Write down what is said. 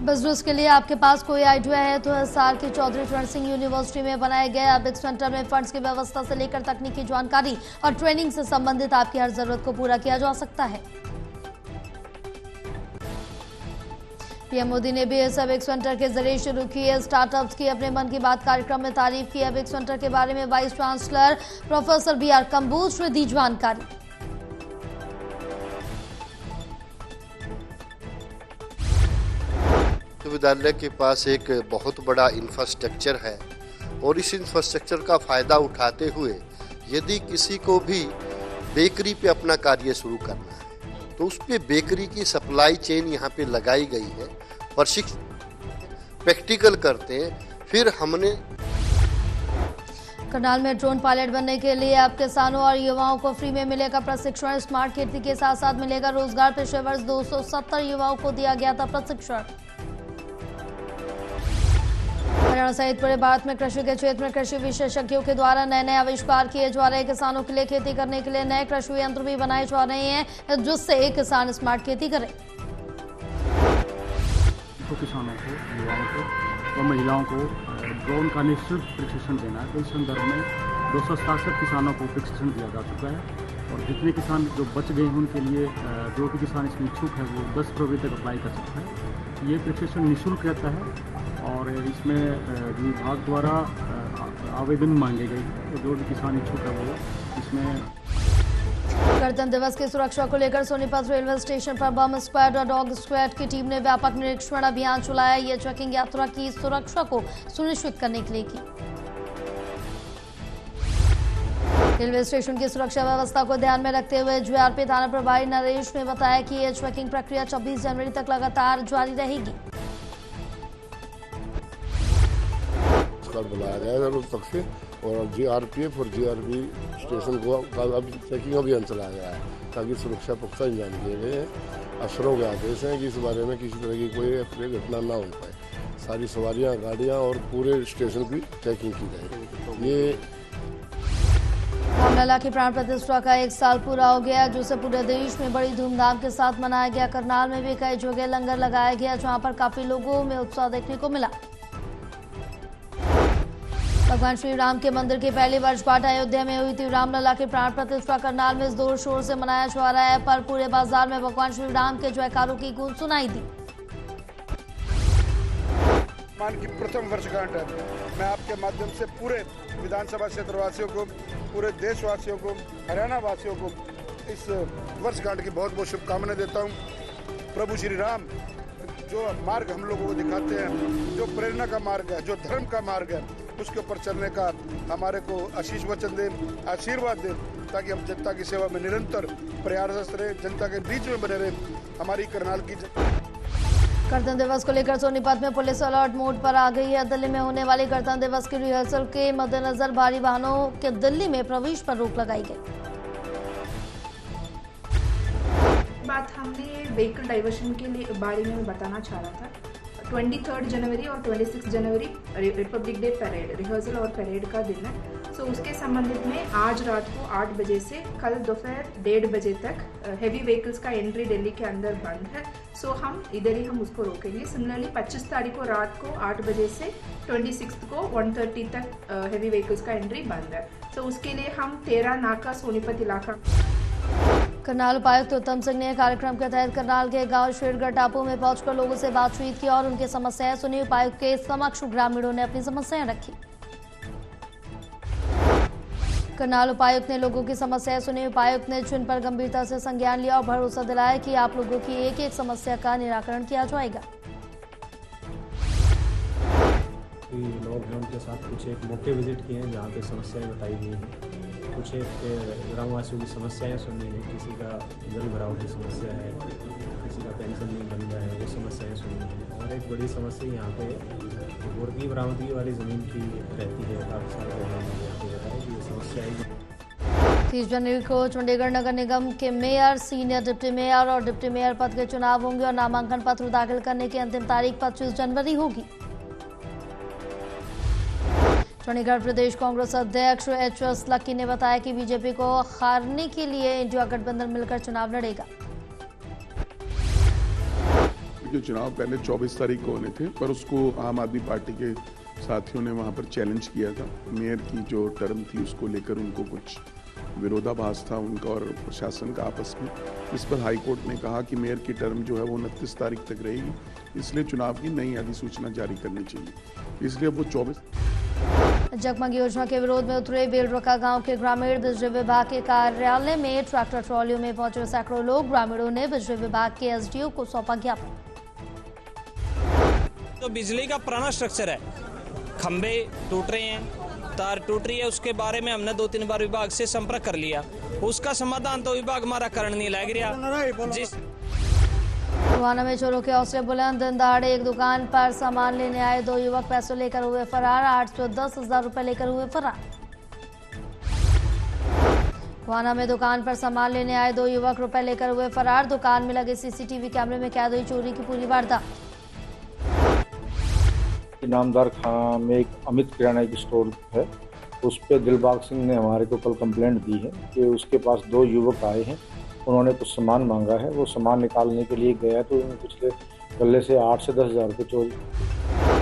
Business के लिए आपके पास कोई आइडिया है तो हिसार की चौधरी चरण सिंह यूनिवर्सिटी में बनाए गए अबिक सेंटर में फंड्स की व्यवस्था से लेकर तकनीकी जानकारी और ट्रेनिंग से संबंधित आपकी हर जरूरत को पूरा किया जा सकता है। पीएम मोदी ने भी इस अबिक सेंटर के जरिए शुरू किए स्टार्टअप्स की अपने मन की बात कार्यक्रम में तारीफ की। अबिक सेंटर के बारे में vice chancellor professor BR Kamboj ने दी जानकारी। विश्वविद्यालय के पास एक बहुत बड़ा इंफ्रास्ट्रक्चर है और इस इंफ्रास्ट्रक्चर का फायदा उठाते हुए यदि किसी को भी बेकरी पे अपना कार्य शुरू करना है तो उस पे बेकरी की सप्लाई चेन यहाँ पे लगाई गई है। प्रैक्टिकल करते हैं। फिर हमने करनाल में ड्रोन पायलट बनने के लिए अब किसानों और युवाओं को फ्री में मिलेगा प्रशिक्षण। स्मार्ट खेती के साथ साथ मिलेगा रोजगार। पिछले वर्ष 270 युवाओं को दिया गया था प्रशिक्षण। हरियाणा सहित पूरे भारत में कृषि के क्षेत्र में कृषि विशेषज्ञों के द्वारा नए नए आविष्कार किए जा रहे हैं। किसानों के लिए खेती करने के लिए नए कृषि यंत्र भी बनाए जा रहे हैं जिससे एक किसान स्मार्ट खेती करे। तो किसानों को, युवाओं को और महिलाओं को ड्रोन का निःशुल्क प्रशिक्षण देना है। तो इस संदर्भ में 267 किसानों को प्रशिक्षण दिया जा चुका है और जितने किसान जो बच गए हैं उनके लिए जो भी किसान इसमें इच्छुक है वो 10 फरवरी तक अप्लाई कर सकता है। ये प्रशिक्षण निःशुल्क रहता है और इसमें विभाग द्वारा आवेदन मांगे गए हैं। जो भी किसान इच्छुक है वो इसमें। गणतंत्र दिवस की सुरक्षा को लेकर सोनीपत रेलवे स्टेशन पर बम स्क्वाड और डॉग स्क्वाड की टीम ने व्यापक निरीक्षण अभियान चलाया। ये चेकिंग यात्रा की सुरक्षा को सुनिश्चित करने के लिए की। रेलवे स्टेशन की सुरक्षा व्यवस्था को ध्यान में रखते हुए GRP थाना प्रभारी नरेश ने बताया कि यह चेकिंग प्रक्रिया 26 जनवरी तक लगातार जारी रहेगी। बुलाया जाएगा उस तक से और GRPF और GRB स्टेशन को अभी चेकिंग अभियान चलाया गया है ताकि सुरक्षा पुख्ता इंतजाम किए गए हैं। अफसरों के आदेश हैं कि इस बारे में किसी तरह की कोई अप्रिय घटना ना हो पाए। सारी सवारियां, गाड़ियां और पूरे स्टेशन की चेकिंग की जाए। ये रामलला की प्राण प्रतिष्ठा का 1 साल पूरा हो गया जिसे पूरे देश में बड़ी धूमधाम के साथ मनाया गया। करनाल में भी कई जगह लंगर लगाया गया जहां पर काफी लोगों में उत्साह देखने को मिला। भगवान श्री राम के मंदिर की पहली वर्षगांठ अयोध्या में हुई थी। रामलला की प्राण प्रतिष्ठा करनाल में जोर शोर से मनाया जा रहा है पर पूरे बाजार में भगवान श्री राम के जयकारों की गूंज सुनाई दी। मान की प्रथम वर्षगांठ है। मैं आपके माध्यम से पूरे विधानसभा क्षेत्रवासियों को, पूरे देशवासियों को, हरियाणा वासियों को इस वर्षगांठ की बहुत बहुत शुभकामनाएं देता हूं। प्रभु श्री राम जो मार्ग हम लोगों को दिखाते हैं, जो प्रेरणा का मार्ग है, जो धर्म का मार्ग है, उसके ऊपर चलने का हमारे को आशीष वचन दे, आशीर्वाद दे ताकि हम जनता की सेवा में निरंतर प्रयासरत रहे, जनता के बीच में बने रहे। हमारी करनाल की गणतंत्र दिवस को लेकर सोनीपत में पुलिस अलर्ट मोड पर आ गई है। दिल्ली में होने वाली गणतंत्र दिवस की रिहर्सल के मद्देनजर भारी वाहनों के दिल्ली में प्रवेश पर रोक लगाई गई। बात हमने व्हीकल डाइवर्शन के लिए बारे में बताना चाह रहा था। 23 जनवरी और 26 जनवरी रिपब्लिक डे परेड, रिहर्सल और परेड का दिन है। सो उसके संबंधित में आज रात को 8 बजे से कल दोपहर 1:30 बजे तक हैवी व्हीकल्स का एंट्री दिल्ली के अंदर बंद है। सो हम इधर ही हम उसको रोकेंगे। सिमिलरली 25 तारीख को रात को 8 बजे से 26 को 1:30 तक हैवी व्हीकल्स का एंट्री बंद है। सो उसके लिए हम 13 नाका सोनीपत इलाका। करनाल उपायुक्त उत्तम सिंह ने कार्यक्रम के तहत करनाल के गांव शेरगढ़ टापू में पहुंचकर लोगों से बातचीत की और उनकी समस्याएं सुनी। उपायुक्त के समक्ष ग्रामीणों ने अपनी समस्याएं रखी। करनाल उपायुक्त ने लोगों की समस्याएं सुनी। उपायुक्त ने जिन पर गंभीरता से संज्ञान लिया और भरोसा दिलाया कि आप लोगों की एक एक समस्या का निराकरण किया जाएगा। लॉकडाउन के साथ कुछ एक मौके विजिट किए हैं जहाँ पे समस्याएं बताई गई हैं। कुछ एक ग्रामवासियों की समस्याएं सुननी है। किसी का जल भराव की समस्या है, किसी का पेंशन नहीं बन रहा है, वो समस्याएं सुननी है। और एक बड़ी समस्या यहाँ पे मुर्गी बरामदगी वाली ज़मीन की रहती है। काफ़ी सारे लोगों ने यहाँ पे बताया कि ये समस्या है। 30 जनवरी को चंडीगढ़ नगर निगम के मेयर, सीनियर डिप्टी मेयर और डिप्टी मेयर पद के चुनाव होंगे और नामांकन पत्र दाखिल करने की अंतिम तारीख 25 जनवरी होगी। चंडीगढ़ प्रदेश कांग्रेस अध्यक्ष HS लक्की ने बताया कि बीजेपी को हारने के लिए इंडिया गठबंधन मिलकर चुनाव लड़ेगा। के चुनाव पहले 24 तारीख को होने थे, पर उसको आम आदमी पार्टी के साथियों ने वहाँ पर चैलेंज किया था। मेयर की जो टर्म थी उसको लेकर उनको कुछ विरोधाभास था उनका और प्रशासन का आपस में। इस पर हाईकोर्ट ने कहा कि मेयर की टर्म जो है वो 29 तारीख तक रहेगी, इसलिए चुनाव की नई अधिसूचना जारी करनी चाहिए। इसलिए वो 24 जगमग योजना के विरोध में उतरे बेलरका गांव के ग्रामीण बिजली विभाग के कार्यालय में ट्रैक्टर ट्रॉलियों में पहुंचे सैकड़ों लोग। ग्रामीणों ने बिजली विभाग के एसडीओ को सौंपा ज्ञापन। तो बिजली का पुराना स्ट्रक्चर है, खंबे टूट रहे हैं, तार टूट रही है, उसके बारे में हमने 2-3 बार विभाग से संपर्क कर लिया। उसका समाधान तो विभाग हमारा करने नहीं लग रहा। जिस टोहाना में चोरों के हौसले बुलंद। दिन दहाड़े एक दुकान पर सामान लेने आए 2 युवक पैसे लेकर हुए फरार। 810,000 रुपए लेकर हुए फरार। टोहाना में दुकान पर सामान लेने आए 2 युवक रुपए लेकर हुए फरार। दुकान में लगे सीसीटीवी कैमरे में कैद हुई चोरी की पूरी वारदात। इनामदार खां में एक अमित किराना की स्टोर है, उस पर दिलबाग सिंह ने हमारे को कल कंप्लेंट दी है कि उसके पास 2 युवक आए हैं, उन्होंने कुछ सामान मांगा है। वो सामान निकालने के लिए गया तो पिछले गले से 8 से 10 हज़ार रुपये चोरी